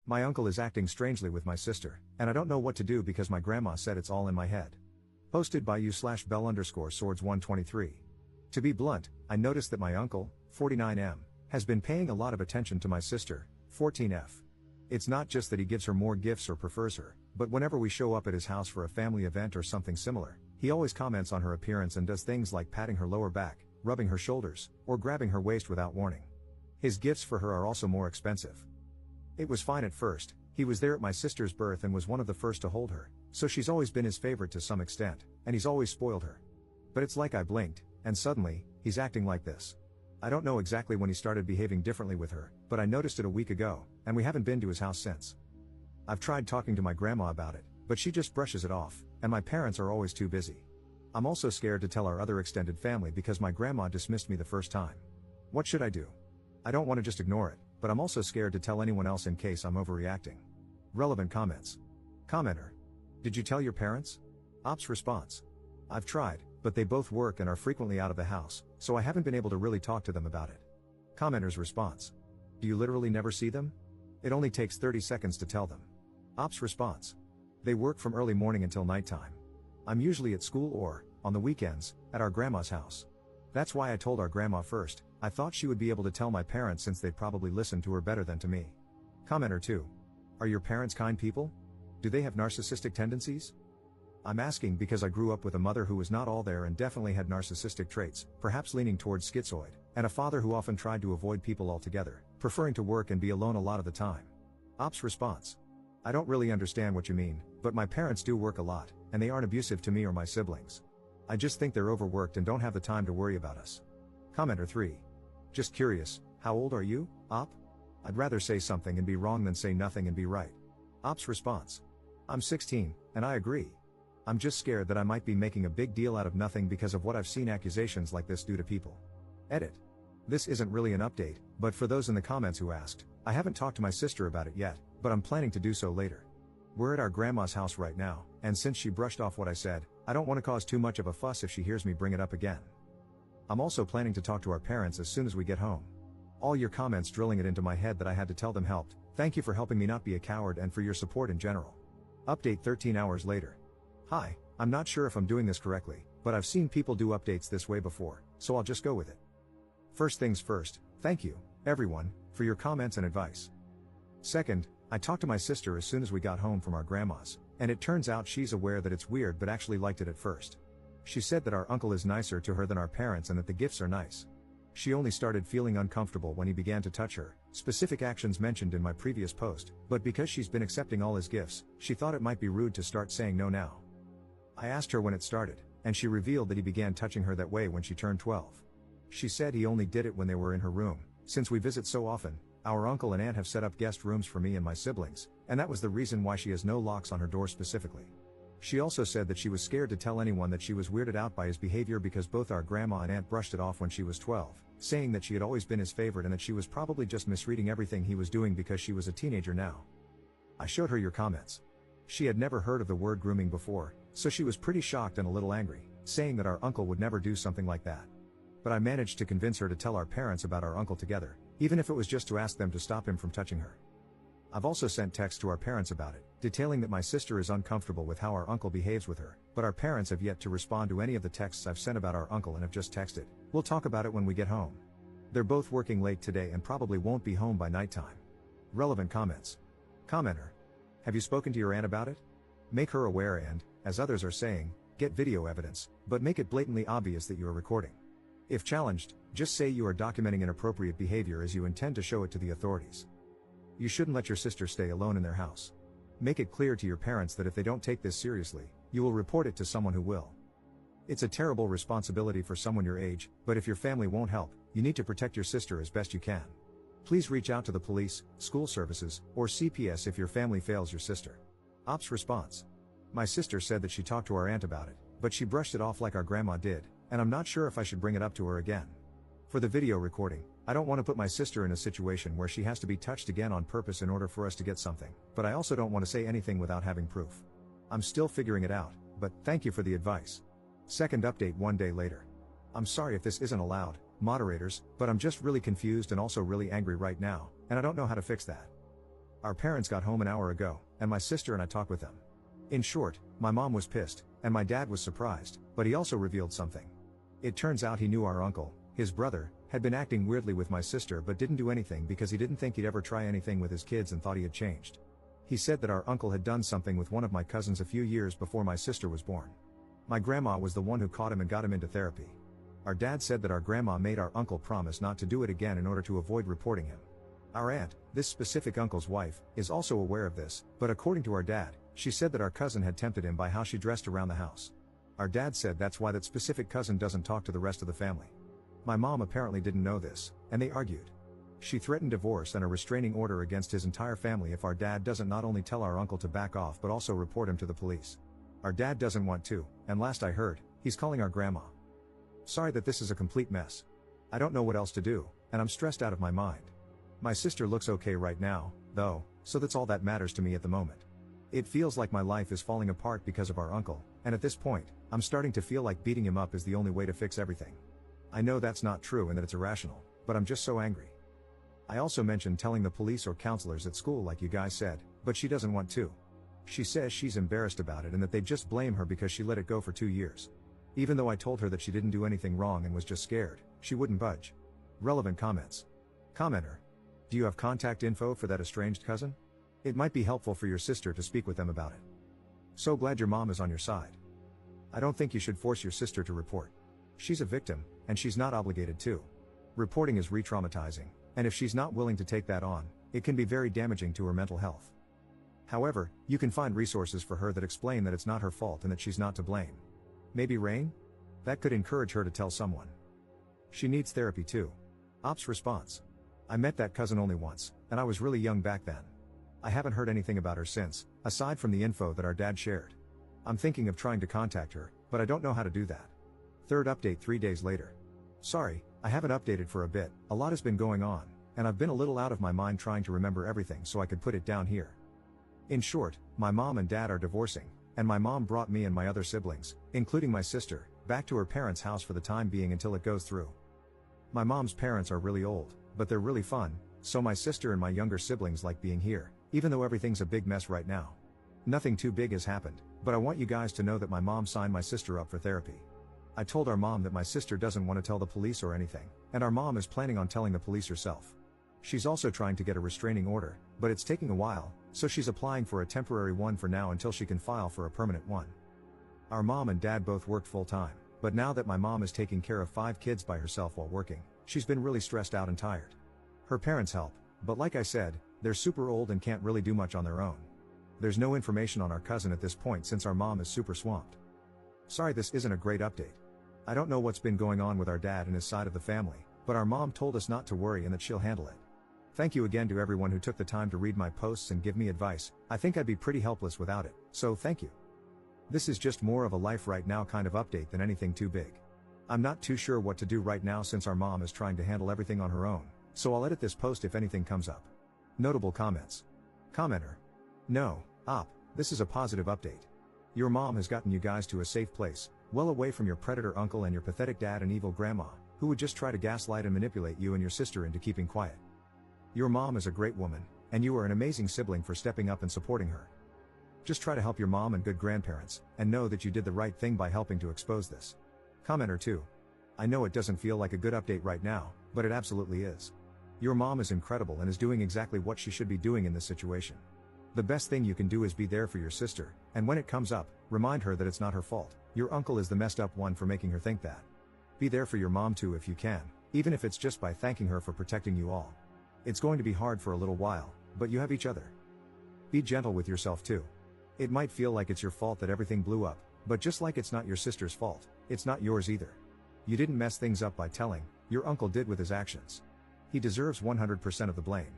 My uncle is acting strangely with my sister, and I don't know what to do because my grandma said it's all in my head. Posted by u/bell_swords123. To be blunt, I noticed that my uncle, 49M, has been paying a lot of attention to my sister, 14F. It's not just that he gives her more gifts or prefers her, but whenever we show up at his house for a family event or something similar, he always comments on her appearance and does things like patting her lower back, rubbing her shoulders, or grabbing her waist without warning. His gifts for her are also more expensive. It was fine at first, he was there at my sister's birth and was one of the first to hold her, so she's always been his favorite to some extent, and he's always spoiled her. But it's like I blinked, and suddenly, he's acting like this. I don't know exactly when he started behaving differently with her, but I noticed it a week ago, and we haven't been to his house since. I've tried talking to my grandma about it, but she just brushes it off, and my parents are always too busy. I'm also scared to tell our other extended family because my grandma dismissed me the first time. What should I do? I don't want to just ignore it, but I'm also scared to tell anyone else in case I'm overreacting. Relevant comments. Commenter. Did you tell your parents? Ops response. I've tried, but they both work and are frequently out of the house, so I haven't been able to really talk to them about it. Commenter's response. Do you literally never see them? It only takes 30 seconds to tell them. Ops response. They work from early morning until nighttime. I'm usually at school or, on the weekends, at our grandma's house. That's why I told our grandma first. I thought she would be able to tell my parents since they'd probably listen to her better than to me. Commenter 2. Are your parents kind people? Do they have narcissistic tendencies? I'm asking because I grew up with a mother who was not all there and definitely had narcissistic traits, perhaps leaning towards schizoid, and a father who often tried to avoid people altogether, preferring to work and be alone a lot of the time. Ops response. I don't really understand what you mean, but my parents do work a lot, and they aren't abusive to me or my siblings. I just think they're overworked and don't have the time to worry about us. Commenter 3. Just curious, how old are you, Op? I'd rather say something and be wrong than say nothing and be right. Op's response. I'm 16, and I agree. I'm just scared that I might be making a big deal out of nothing because of what I've seen accusations like this do to people. Edit. This isn't really an update, but for those in the comments who asked, I haven't talked to my sister about it yet, but I'm planning to do so later. We're at our grandma's house right now, and since she brushed off what I said, I don't want to cause too much of a fuss if she hears me bring it up again. I'm also planning to talk to our parents as soon as we get home. All your comments drilling it into my head that I had to tell them helped. Thank you for helping me not be a coward and for your support in general. Update 13 hours later. Hi, I'm not sure if I'm doing this correctly, but I've seen people do updates this way before, so I'll just go with it. First things first, thank you, everyone, for your comments and advice. Second, I talked to my sister as soon as we got home from our grandma's, and it turns out she's aware that it's weird but actually liked it at first. She said that our uncle is nicer to her than our parents and that the gifts are nice. She only started feeling uncomfortable when he began to touch her, specific actions mentioned in my previous post, but because she's been accepting all his gifts, she thought it might be rude to start saying no now. I asked her when it started, and she revealed that he began touching her that way when she turned 12. She said he only did it when they were in her room. Since we visit so often, our uncle and aunt have set up guest rooms for me and my siblings, and that was the reason why she has no locks on her door specifically. She also said that she was scared to tell anyone that she was weirded out by his behavior because both our grandma and aunt brushed it off when she was 12, saying that she had always been his favorite and that she was probably just misreading everything he was doing because she was a teenager now. I showed her your comments. She had never heard of the word grooming before, so she was pretty shocked and a little angry, saying that our uncle would never do something like that. But I managed to convince her to tell our parents about our uncle together, even if it was just to ask them to stop him from touching her. I've also sent texts to our parents about it, detailing that my sister is uncomfortable with how our uncle behaves with her, but our parents have yet to respond to any of the texts I've sent about our uncle and have just texted, "We'll talk about it when we get home." They're both working late today and probably won't be home by nighttime. Relevant comments. Commenter. Have you spoken to your aunt about it? Make her aware and, as others are saying, get video evidence, but make it blatantly obvious that you are recording. If challenged, just say you are documenting inappropriate behavior as you intend to show it to the authorities. You shouldn't let your sister stay alone in their house. Make it clear to your parents that if they don't take this seriously, you will report it to someone who will. It's a terrible responsibility for someone your age, but if your family won't help, you need to protect your sister as best you can. Please reach out to the police, school services, or CPS if your family fails your sister. Ops response. My sister said that she talked to our aunt about it, but she brushed it off like our grandma did, and I'm not sure if I should bring it up to her again. For the video recording, I don't want to put my sister in a situation where she has to be touched again on purpose in order for us to get something, but I also don't want to say anything without having proof. I'm still figuring it out, but thank you for the advice. Second update 1 day later. I'm sorry if this isn't allowed, moderators, but I'm just really confused and also really angry right now, and I don't know how to fix that. Our parents got home an hour ago, and my sister and I talked with them. In short, my mom was pissed, and my dad was surprised, but he also revealed something. It turns out he knew our uncle, his brother, had been acting weirdly with my sister but didn't do anything because he didn't think he'd ever try anything with his kids and thought he had changed. He said that our uncle had done something with one of my cousins a few years before my sister was born. My grandma was the one who caught him and got him into therapy. Our dad said that our grandma made our uncle promise not to do it again in order to avoid reporting him. Our aunt, this specific uncle's wife, is also aware of this, but according to our dad, she said that our cousin had tempted him by how she dressed around the house. Our dad said that's why that specific cousin doesn't talk to the rest of the family. My mom apparently didn't know this, and they argued. She threatened divorce and a restraining order against his entire family if our dad doesn't not only tell our uncle to back off but also report him to the police. Our dad doesn't want to, and last I heard, he's calling our grandma. Sorry that this is a complete mess. I don't know what else to do, and I'm stressed out of my mind. My sister looks okay right now, though, so that's all that matters to me at the moment. It feels like my life is falling apart because of our uncle, and at this point, I'm starting to feel like beating him up is the only way to fix everything. I know that's not true and that it's irrational, but I'm just so angry. I also mentioned telling the police or counselors at school like you guys said, but she doesn't want to. She says she's embarrassed about it and that they just blame her because she let it go for 2 years. Even though I told her that she didn't do anything wrong and was just scared, she wouldn't budge. Relevant comments. Commenter. Do you have contact info for that estranged cousin? It might be helpful for your sister to speak with them about it. So glad your mom is on your side. I don't think you should force your sister to report. She's a victim, and she's not obligated to. Reporting is re-traumatizing, and if she's not willing to take that on, it can be very damaging to her mental health. However, you can find resources for her that explain that it's not her fault and that she's not to blame. Maybe Rain? That could encourage her to tell someone. She needs therapy too. Ops response. I met that cousin only once, and I was really young back then. I haven't heard anything about her since, aside from the info that our dad shared. I'm thinking of trying to contact her, but I don't know how to do that. Third update 3 days later. Sorry, I haven't updated for a bit, a lot has been going on, and I've been a little out of my mind trying to remember everything so I could put it down here. In short, my mom and dad are divorcing, and my mom brought me and my other siblings, including my sister, back to her parents' house for the time being until it goes through. My mom's parents are really old, but they're really fun, so my sister and my younger siblings like being here, even though everything's a big mess right now. Nothing too big has happened, but I want you guys to know that my mom signed my sister up for therapy. I told our mom that my sister doesn't want to tell the police or anything, and our mom is planning on telling the police herself. She's also trying to get a restraining order, but it's taking a while, so she's applying for a temporary one for now until she can file for a permanent one. Our mom and dad both worked full-time, but now that my mom is taking care of 5 kids by herself while working, she's been really stressed out and tired. Her parents help, but like I said, they're super old and can't really do much on their own. There's no information on our cousin at this point since our mom is super swamped. Sorry this isn't a great update. I don't know what's been going on with our dad and his side of the family, but our mom told us not to worry and that she'll handle it. Thank you again to everyone who took the time to read my posts and give me advice. I think I'd be pretty helpless without it, so thank you. This is just more of a life right now kind of update than anything too big. I'm not too sure what to do right now since our mom is trying to handle everything on her own, so I'll edit this post if anything comes up. Notable comments. Commenter. No, Op, this is a positive update. Your mom has gotten you guys to a safe place, well away from your predator uncle and your pathetic dad and evil grandma, who would just try to gaslight and manipulate you and your sister into keeping quiet. Your mom is a great woman, and you are an amazing sibling for stepping up and supporting her. Just try to help your mom and good grandparents, and know that you did the right thing by helping to expose this. Commenter 2. I know it doesn't feel like a good update right now, but it absolutely is. Your mom is incredible and is doing exactly what she should be doing in this situation. The best thing you can do is be there for your sister, and when it comes up, remind her that it's not her fault. Your uncle is the messed up one for making her think that. Be there for your mom too if you can, even if it's just by thanking her for protecting you all. It's going to be hard for a little while, but you have each other. Be gentle with yourself too. It might feel like it's your fault that everything blew up, but just like it's not your sister's fault, it's not yours either. You didn't mess things up by telling, your uncle did with his actions. He deserves 100% of the blame.